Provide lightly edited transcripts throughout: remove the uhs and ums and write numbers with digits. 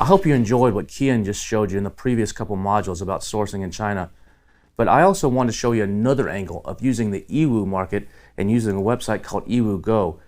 I hope you enjoyed what Kian just showed you in the previous couple modules about sourcing in China. But I also want to show you another angle of using the Yiwu market and using a website called Yiwu Go.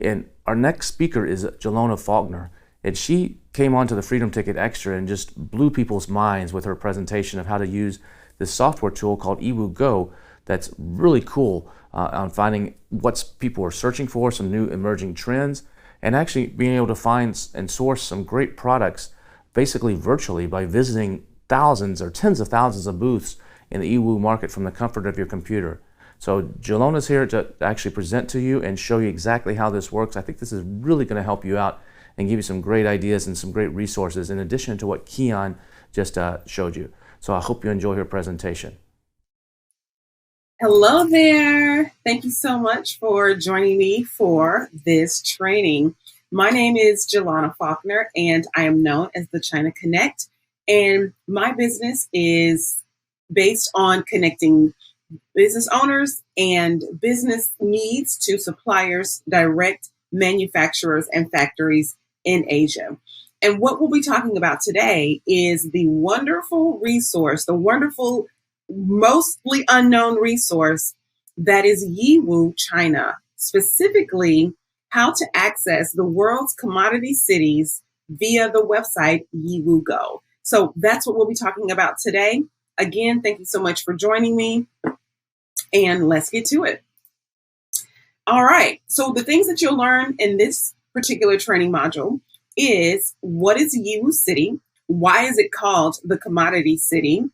And our next speaker is Jelona Faulkner. And she came onto the Freedom Ticket Extra and just blew people's minds with her presentation of how to use this software tool called Yiwu Go that's really cool on finding what people are searching for, some new emerging trends, and actually being able to find and source some great products basically virtually by visiting thousands or tens of thousands of booths in the Yiwu market from the comfort of your computer. So Jelona's here to actually present to you and show you exactly how this works. I think this is really going to help you out and give you some great ideas and some great resources in addition to what Kian just showed you. So I hope you enjoy her presentation. Hello there. Thank you so much for joining me for this training. My name is Jelona Faulkner, and I am known as the China Connect. And my business is based on connecting business owners and business needs to suppliers, direct manufacturers, and factories in Asia. And what we'll be talking about today is the wonderful resource, the wonderful, mostly unknown resource that is Yiwu China, specifically how to access the world's commodity cities via the website Yiwu Go. So that's what we'll be talking about today. Again, thank you so much for joining me, and let's get to it. All right, so the things that you'll learn in this particular training module is what is Yiwu City? Why is it called the commodity city?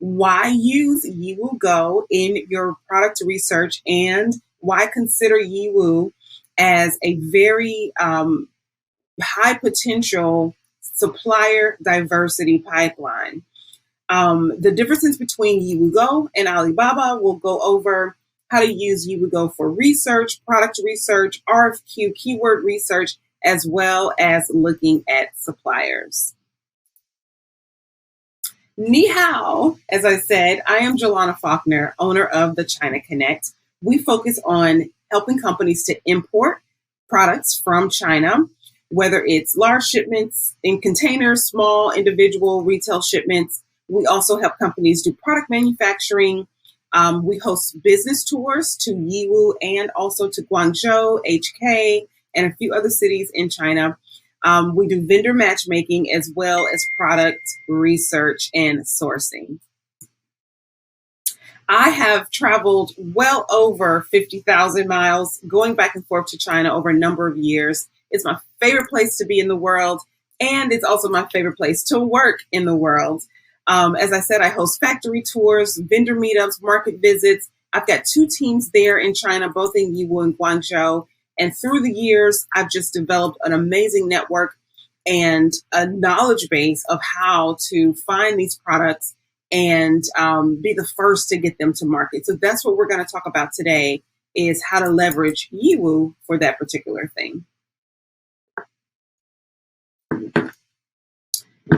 Why use Yiwu Go in your product research, and why consider Yiwu as a very high potential supplier diversity pipeline. The differences between Yiwu Go and Alibaba, we'll go over how to use Yiwu Go for research, product research, RFQ, keyword research, as well as looking at suppliers. Ni hao, as I said, I am Jelona Faulkner, owner of the China Connect. We focus on helping companies to import products from China, whether it's large shipments in containers, small individual retail shipments. We also help companies do product manufacturing. We host business tours to Yiwu and also to Guangzhou, HK, and a few other cities in China. We do vendor matchmaking as well as product research and sourcing. I have traveled well over 50,000 miles going back and forth to China over a number of years. It's my favorite place to be in the world, and it's also my favorite place to work in the world. As I said, I host factory tours, vendor meetups, market visits. I've got 2 teams there in China, both in Yiwu and Guangzhou. And through the years, I've just developed an amazing network and a knowledge base of how to find these products and be the first to get them to market. So that's what we're going to talk about today, is how to leverage Yiwu for that particular thing.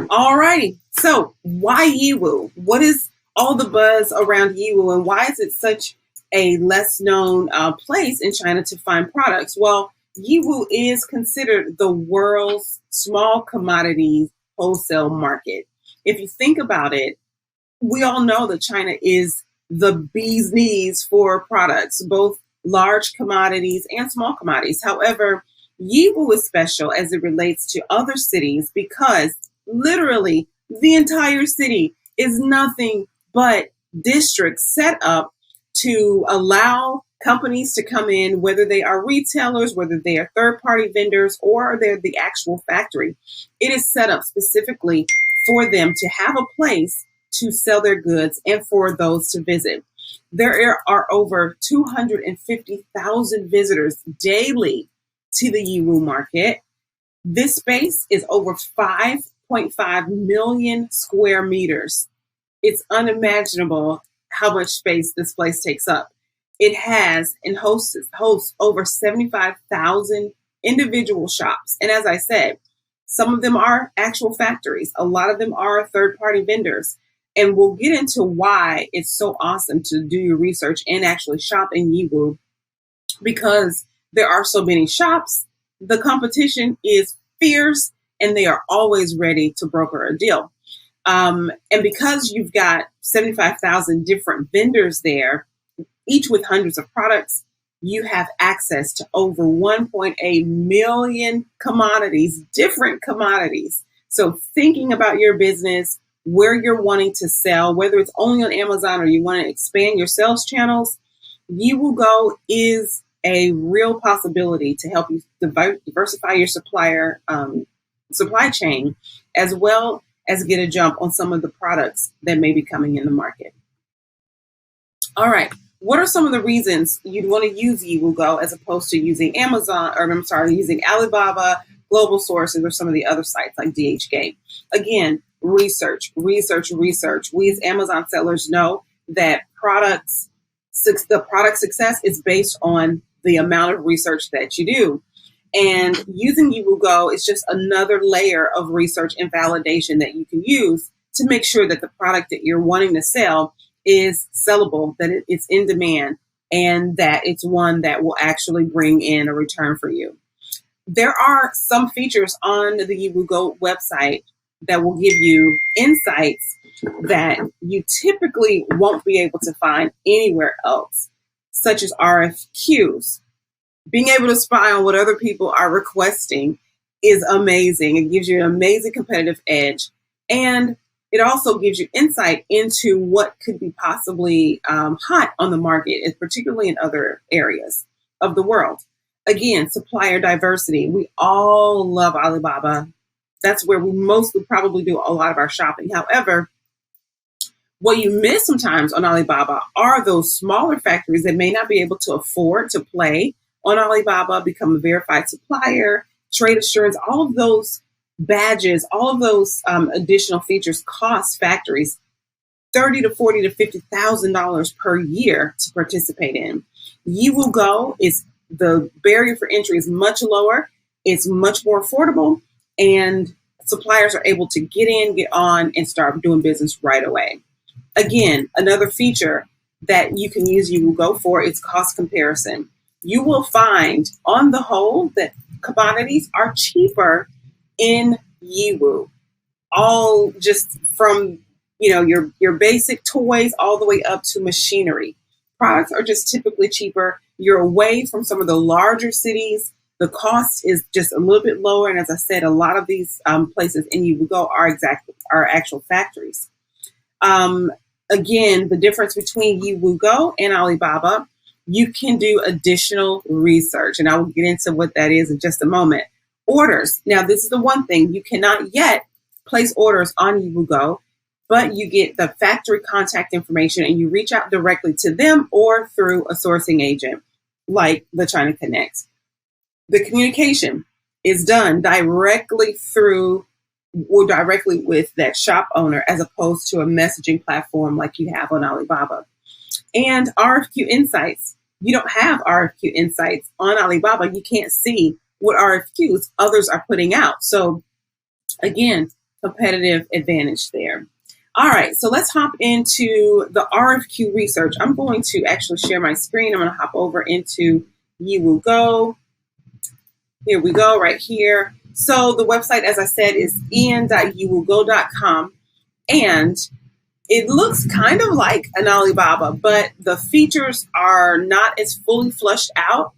All righty. So why Yiwu? What is all the buzz around Yiwu, and why is it such a less known place in China to find products? Well, Yiwu is considered the world's small commodities wholesale market. If you think about it, we all know that China is the bee's knees for products, both large commodities and small commodities. However, Yiwu is special as it relates to other cities because literally the entire city is nothing but districts set up to allow companies to come in, whether they are retailers, whether they are third-party vendors, or they're the actual factory. It is set up specifically for them to have a place to sell their goods and for those to visit. There are over 250,000 visitors daily to the Yiwu market. This space is over 5.5 million square meters. It's unimaginable how much space this place takes up. It has and hosts over 75,000 individual shops. And as I said, some of them are actual factories. A lot of them are third-party vendors. And we'll get into why it's so awesome to do your research and actually shop in Yiwu, because there are so many shops. The competition is fierce, and they are always ready to broker a deal. And because you've got 75,000 different vendors there, each with hundreds of products, you have access to over 1.8 million commodities, different commodities. So thinking about your business, where you're wanting to sell, whether it's only on Amazon or you want to expand your sales channels, YiWuGo is a real possibility to help you diversify your supply chain, as well as get a jump on some of the products that may be coming in the market. All right. What are some of the reasons you'd want to use YiWuGo as opposed to using using Alibaba, Global Sources, or some of the other sites like DHgate? Again, research. We as Amazon sellers know that the product success is based on the amount of research that you do. And using YiWuGo is just another layer of research and validation that you can use to make sure that the product that you're wanting to sell is sellable, that it's in demand, and that it's one that will actually bring in a return for you. There are some features on the YiWuGo website that will give you insights that you typically won't be able to find anywhere else, such as RFQs. Being able to spy on what other people are requesting is amazing. It gives you an amazing competitive edge. And it also gives you insight into what could be possibly hot on the market, particularly in other areas of the world. Again, supplier diversity. We all love Alibaba. That's where we mostly probably do a lot of our shopping. However, what you miss sometimes on Alibaba are those smaller factories that may not be able to afford to play on Alibaba, become a verified supplier, trade assurance, all of those badges, all of those additional features cost factories $30,000 to $40,000 to $50,000 per year to participate in. YiWuGo is the barrier for entry is much lower. It's much more affordable, and suppliers are able to get in, get on, and start doing business right away. Again, another feature that you can use YiWuGo for is cost comparison. You will find on the whole that commodities are cheaper in Yiwu, all just from your basic toys all the way up to machinery. Products are just typically cheaper. You're away from some of the larger cities. The cost is just a little bit lower, and as I said, a lot of these places in YiWuGo are actual factories. Again, the difference between YiWuGo and Alibaba, you can do additional research, and I will get into what that is in just a moment. Orders. Now, this is the one thing. You cannot yet place orders on YiWuGo, but you get the factory contact information and you reach out directly to them or through a sourcing agent like the China Connect. The communication is done directly with that shop owner as opposed to a messaging platform like you have on Alibaba. And RFQ insights. You don't have RFQ insights on Alibaba. You can't see what RFQs others are putting out. So again, competitive advantage there. All right, so let's hop into the RFQ research. I'm going to actually share my screen. I'm going to hop over into YiWuGo. Here we go, right here. So the website, as I said, is en.yiwugo.com. And it looks kind of like an Alibaba, but the features are not as fully fleshed out.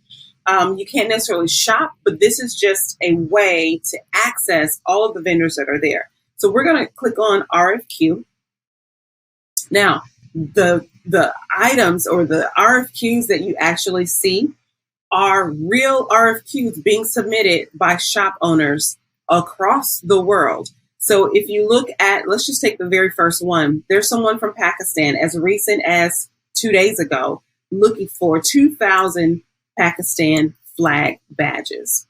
You can't necessarily shop, but this is just a way to access all of the vendors that are there. So we're going to click on RFQ. Now, the items or the RFQs that you actually see are real RFQs being submitted by shop owners across the world. So if you look at, let's just take the very first one. There's someone from Pakistan as recent as 2 days ago looking for 2,000 Pakistan flag badges.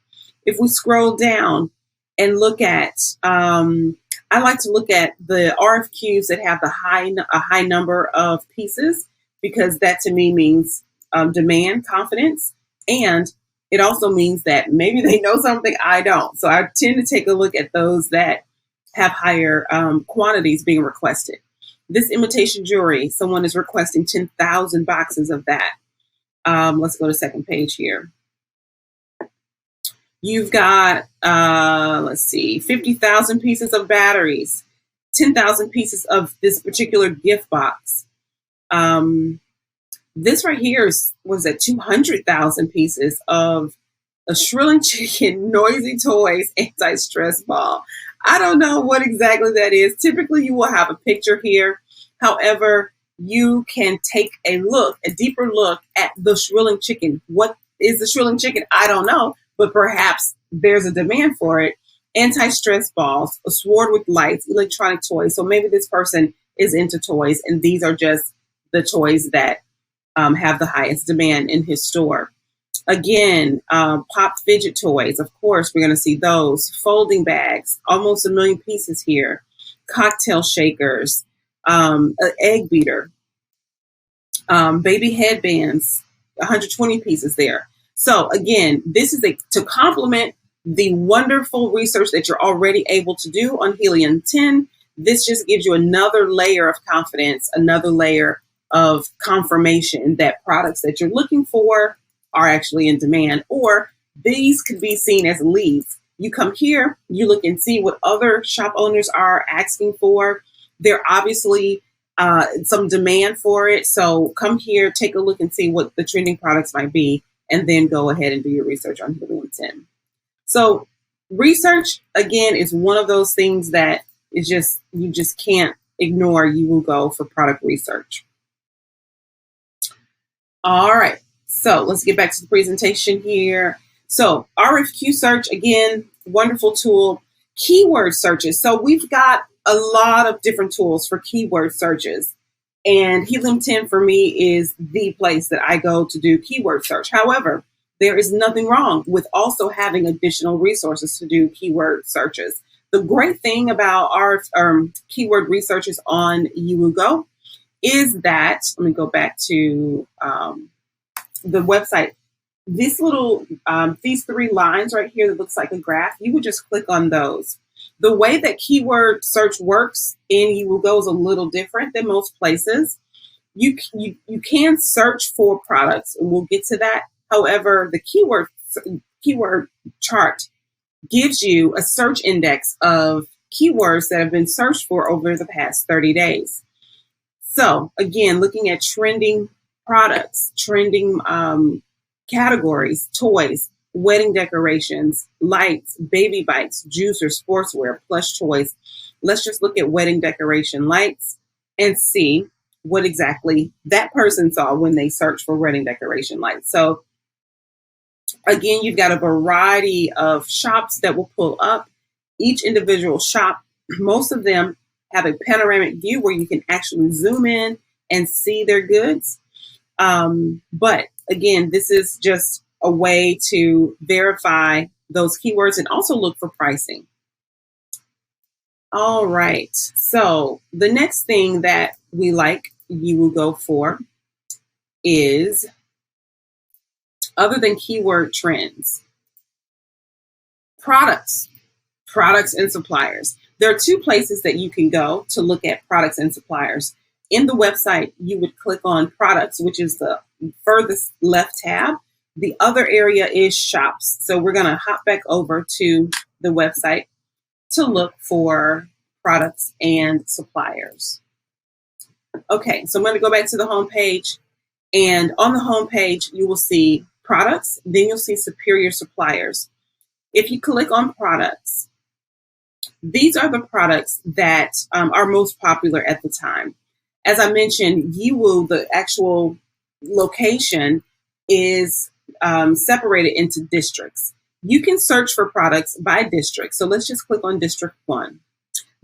If we scroll down and look at, I like to look at the RFQs that have a high number of pieces, because that to me means demand, confidence, and it also means that maybe they know something I don't. So I tend to take a look at those that have higher quantities being requested. This imitation jewelry, someone is requesting 10,000 boxes of that. Let's go to second page here. You've got, let's see, 50,000 pieces of batteries, 10,000 pieces of this particular gift box. This right here was at 200,000 pieces of a shrilling chicken, noisy toys, anti-stress ball. I don't know what exactly that is. Typically, you will have a picture here. However, you can take a deeper look at the shrilling chicken. What is the shrilling chicken? I don't know, but perhaps there's a demand for it. Anti-stress balls, a sword with lights, electronic toys. So maybe this person is into toys, and these are just the toys that have the highest demand in his store. Again, pop fidget toys. Of course, we're going to see those. Folding bags, almost 1 million pieces here. Cocktail shakers, an egg beater, baby headbands, 120 pieces there. So again, this is to complement the wonderful research that you're already able to do on Helium-10. This just gives you another layer of confidence, another layer of confirmation that products that you're looking for are actually in demand, or these could be seen as leads. You come here, you look and see what other shop owners are asking for. There obviously some demand for it. So come here, take a look and see what the trending products might be, and then go ahead and do your research on Helium-10. So research, again, is one of those things that is just, you just can't ignore. You will go for product research. All right. So let's get back to the presentation here. So RFQ search, again, wonderful tool. Keyword searches. So we've got a lot of different tools for keyword searches. And Helium-10 for me is the place that I go to do keyword search. However, there is nothing wrong with also having additional resources to do keyword searches. The great thing about our keyword researches on YiWuGo is that, let me go back to the website. This little, these 3 lines right here that looks like a graph, you would just click on those. The way that keyword search works in YiWuGo is a little different than most places. You can search for products, and we'll get to that. However, the keyword chart gives you a search index of keywords that have been searched for over the past 30 days. So again, looking at trending products, trending categories, toys, wedding decorations, lights, baby bikes, juicers, sportswear, plush toys. Let's just look at wedding decoration lights and see what exactly that person saw when they searched for wedding decoration lights. So again, you've got a variety of shops that will pull up. Each individual shop, most of them have a panoramic view where you can actually zoom in and see their goods. But again, this is just a way to verify those keywords and also look for pricing. All right. So the next thing that we like YiWuGo for is, other than keyword trends, products and suppliers. There are 2 places that you can go to look at products and suppliers. In the website, you would click on products, which is the furthest left tab. The other area is shops. So we're going to hop back over to the website to look for products and suppliers. Okay, so I'm going to go back to the home page. And on the home page, you will see products, then you'll see superior suppliers. If you click on products, these are the products that are most popular at the time. As I mentioned, YiWu, the actual location, is separated into districts. You can search for products by district. So let's just click on District 1.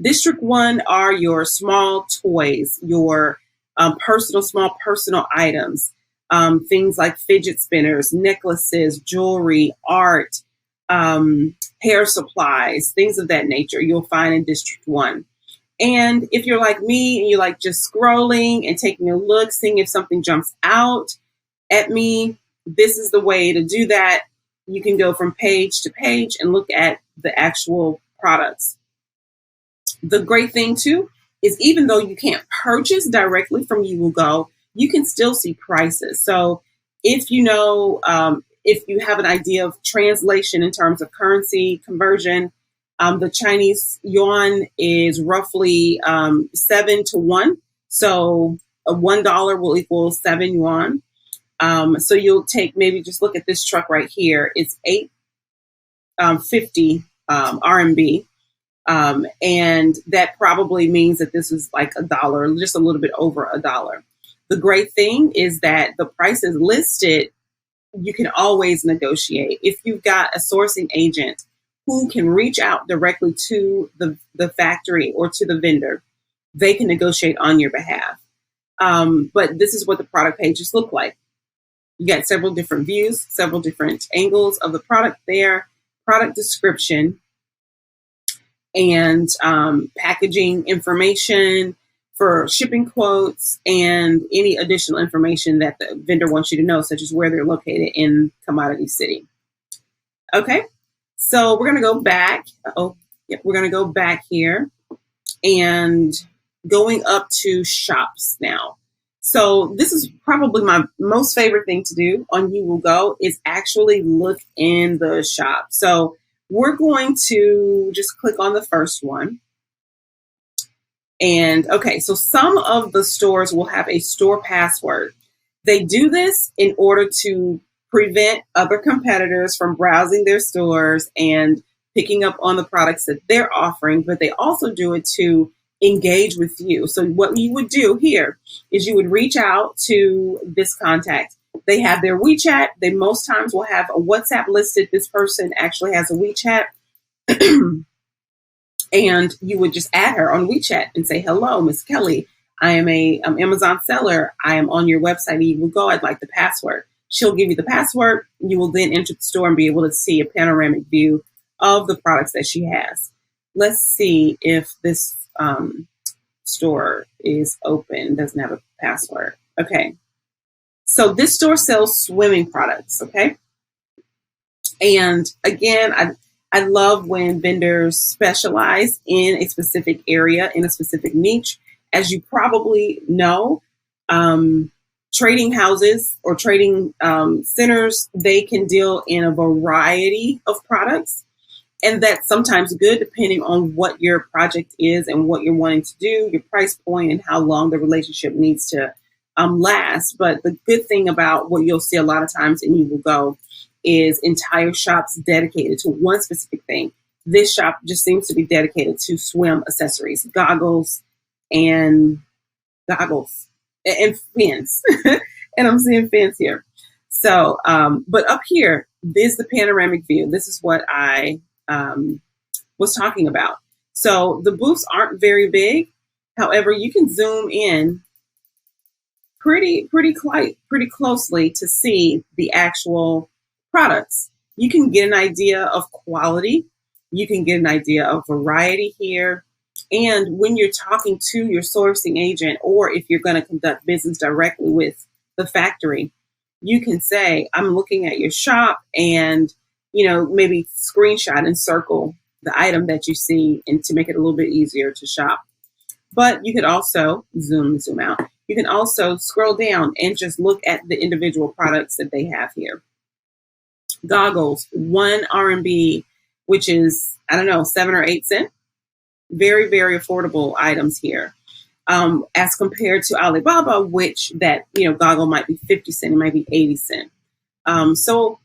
District 1 are your small toys, your small personal items, things like fidget spinners, necklaces, jewelry, art, hair supplies, things of that nature you'll find in District 1. And if you're like me and you like just scrolling and taking a look, seeing if something jumps out at me, this is the way to do that. You can go from page to page and look at the actual products. The great thing too is, even though you can't purchase directly from YiWuGo, you can still see prices. So if you know, if you have an idea of translation in terms of currency conversion, the Chinese yuan is roughly 7 to 1. So a $1 will equal 7 yuan. So you'll take, maybe just look at this truck right here. It's 850 RMB. And that probably means that this is like $1, just a little bit over $1. The great thing is that the price is listed. You can always negotiate. If you've got a sourcing agent who can reach out directly to the factory or to the vendor, they can negotiate on your behalf. But this is what the product pages look like. You got several different views, several different angles of the product there, product description, and packaging information for shipping quotes and any additional information that the vendor wants you to know, such as where they're located in Commodity City. Okay, so we're going to go back. We're going to go back here and going up to shops now. So this is probably my most favorite thing to do on You Will Go is actually look in the shop. So we're going to just click on the first one. And okay, so some of the stores will have a store password. They do this in order to prevent other competitors from browsing their stores and picking up on the products that they're offering, but they also do it to engage with you. So what you would do here is you would reach out to this contact. They have their WeChat. They most times will have a WhatsApp listed. This person actually has a WeChat. And you would just add her on WeChat and say, hello, Miss Kelly. I am I'm Amazon seller. I am on your website. You will go. I'd like the password. She'll give you the password. You will then enter the store and be able to see a panoramic view of the products that she has. Let's see if this store is open, doesn't have a password. Okay. So this store sells swimming products. Okay. And again, I love when vendors specialize in a specific area, in a specific niche. As you probably know, trading houses or trading centers, they can deal in a variety of products. And that's sometimes good depending on what your project is and what you're wanting to do, your price point, and how long the relationship needs to last. But the good thing about what you'll see a lot of times in You Will Go is entire shops dedicated to one specific thing. This shop just seems to be dedicated to swim accessories, goggles and fins. And I'm seeing fins here. So, but up here, this is the panoramic view. This is what I was talking about. So the booths aren't very big. However, you can zoom in pretty closely to see the actual products. You can get an idea of quality. You can get an idea of variety here. And when you're talking to your sourcing agent, or if you're going to conduct business directly with the factory, you can say, I'm looking at your shop, and, maybe screenshot and circle the item that you see, and to make it a little bit easier to shop. But you could also zoom out. You can also scroll down and just look at the individual products that they have here. Goggles, 1 RMB, which is, 7 or 8 cents. Very, very affordable items here. As compared to Alibaba, which that, goggle might be 50 cents, it might be 80 cents. So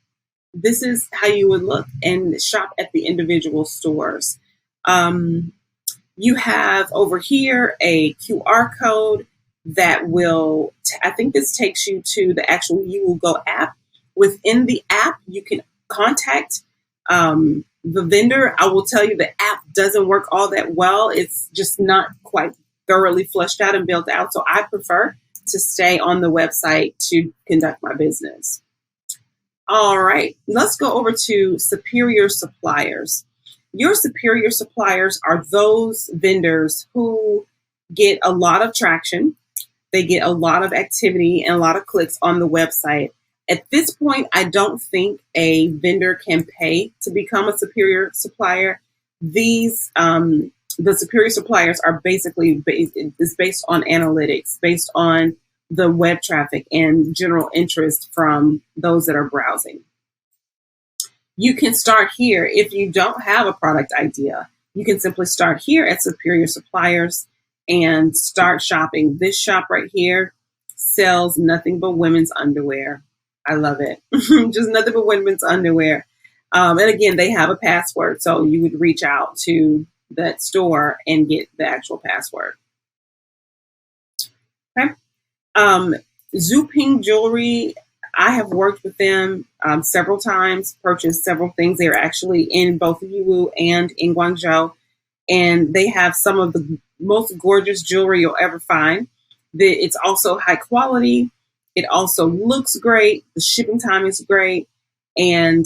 this is how you would look and shop at the individual stores. You have over here a QR code that will, I think this takes you to the actual You Will Go app. Within the app, you can contact the vendor. I will tell you the app doesn't work all that well. It's just not quite thoroughly fleshed out and built out. So I prefer to stay on the website to conduct my business. All right, let's go over to superior suppliers. Your superior suppliers are those vendors who get a lot of traction. They get a lot of activity and a lot of clicks on the website. At this point, I don't think a vendor can pay to become a superior supplier. These, the superior suppliers are basically based on analytics, based on the web traffic and general interest from those that are browsing. You can start here. If you don't have a product idea, you can simply start here at Superior Suppliers and start shopping. This shop right here sells nothing but women's underwear. I love it. Just nothing but women's underwear. And again, they have a password, so you would reach out to that store and get the actual password. Okay. Zuping Jewelry, I have worked with them several times, purchased several things. They're actually in both Yiwu and in Guangzhou, and they have some of the most gorgeous jewelry you'll ever find. It's also high quality. It also looks great. The shipping time is great. And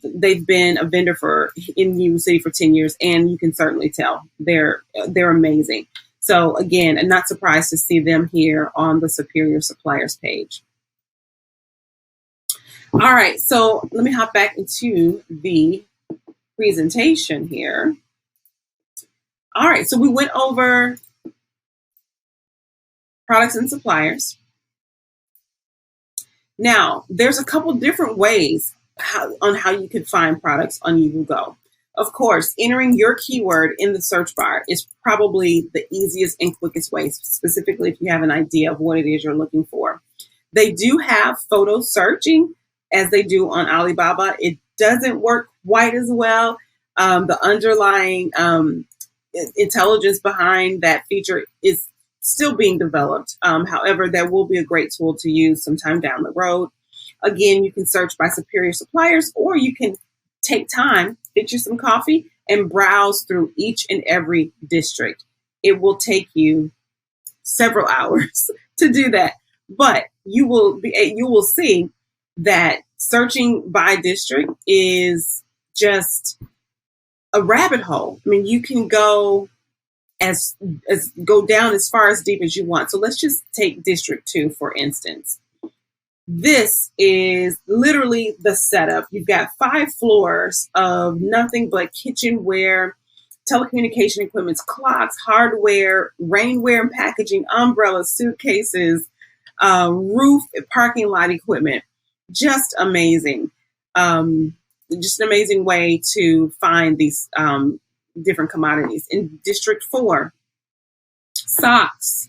they've been a vendor in Yiwu City for 10 years, and you can certainly tell they're amazing. So again, I'm not surprised to see them here on the Superior Suppliers page. All right, so let me hop back into the presentation here. All right, so we went over products and suppliers. Now, there's a couple different ways on how you can find products on Yiwu Go. Of course, entering your keyword in the search bar is probably the easiest and quickest way, specifically if you have an idea of what it is you're looking for. They do have photo searching as they do on Alibaba. It doesn't work quite as well. The underlying intelligence behind that feature is still being developed. However, that will be a great tool to use sometime down the road. Again, you can search by Superior Suppliers, or you can take time, get you some coffee, and browse through each and every district. It will take you several hours to do that, but you will see that searching by district is just a rabbit hole. I mean, you can go go down as far as deep as you want. So let's just take District 2, for instance. This is literally the setup. You've got 5 floors of nothing but kitchenware, telecommunication equipment, clocks, hardware, rainwear and packaging, umbrellas, suitcases, roof, parking lot equipment. Just amazing. Just an amazing way to find these different commodities. In District 4, socks,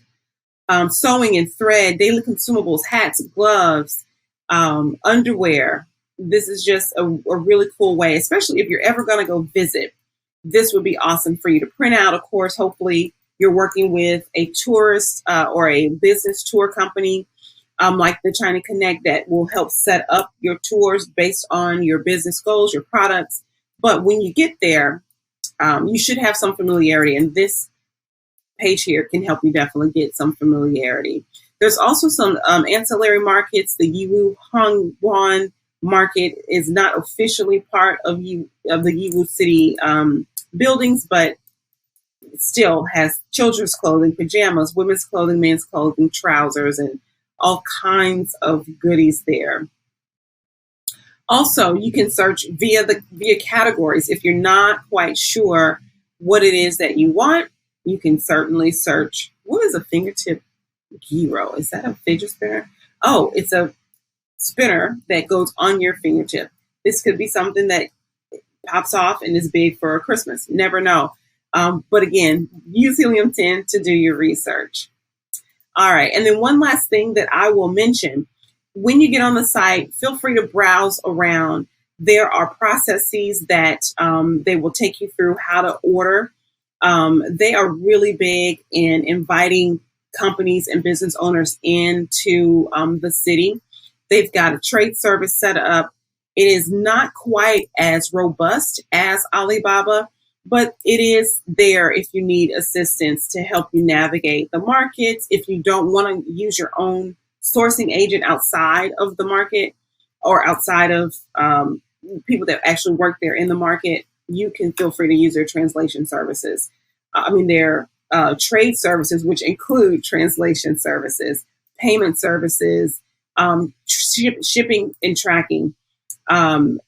sewing and thread, daily consumables, hats, gloves, underwear. This is just a really cool way, especially if you're ever going to go visit. This would be awesome for you to print out. Of course, hopefully you're working with a tourist or a business tour company like the China Connect that will help set up your tours based on your business goals, your products. But when you get there, you should have some familiarity, and this page here can help you definitely get some familiarity. There's also some ancillary markets. The Yiwu Hongguan market is not officially part of the Yiwu City buildings, but it still has children's clothing, pajamas, women's clothing, men's clothing, trousers, and all kinds of goodies there. Also, you can search via categories. If you're not quite sure what it is that you want, you can certainly search. What is a fingertip gyro? Is that a fidget spinner? Oh, it's a spinner that goes on your fingertip. This could be something that pops off and is big for Christmas. Never know. But again, use Helium 10 to do your research. All right. And then one last thing that I will mention. When you get on the site, feel free to browse around. There are processes that they will take you through how to order. They are really big in inviting companies and business owners into the city. They've got a trade service set up. It is not quite as robust as Alibaba, but it is there if you need assistance to help you navigate the markets. If you don't want to use your own sourcing agent outside of the market or outside of people that actually work there in the market, you can feel free to use their translation services. Their trade services, which include translation services, payment services, shipping and tracking. Again,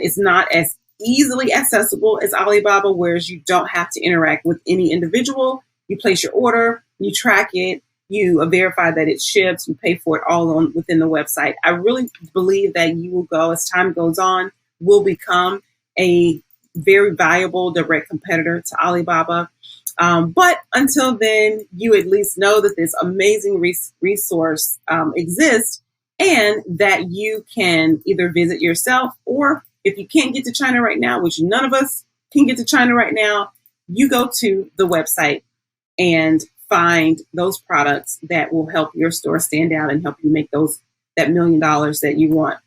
it's not as easily accessible as Alibaba, whereas you don't have to interact with any individual. You place your order, you track it, you verify that it ships, you pay for it all within the website. I really believe that you will go, as time goes on, will become a very valuable direct competitor to Alibaba. But until then, you at least know that this amazing resource exists, and that you can either visit yourself, or if you can't get to China right now, which none of us can get to China right now, you go to the website and find those products that will help your store stand out and help you make that $1 million that you want.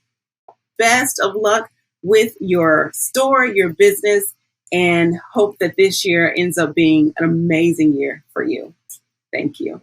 Best of luck with your store, your business, and hope that this year ends up being an amazing year for you. Thank you.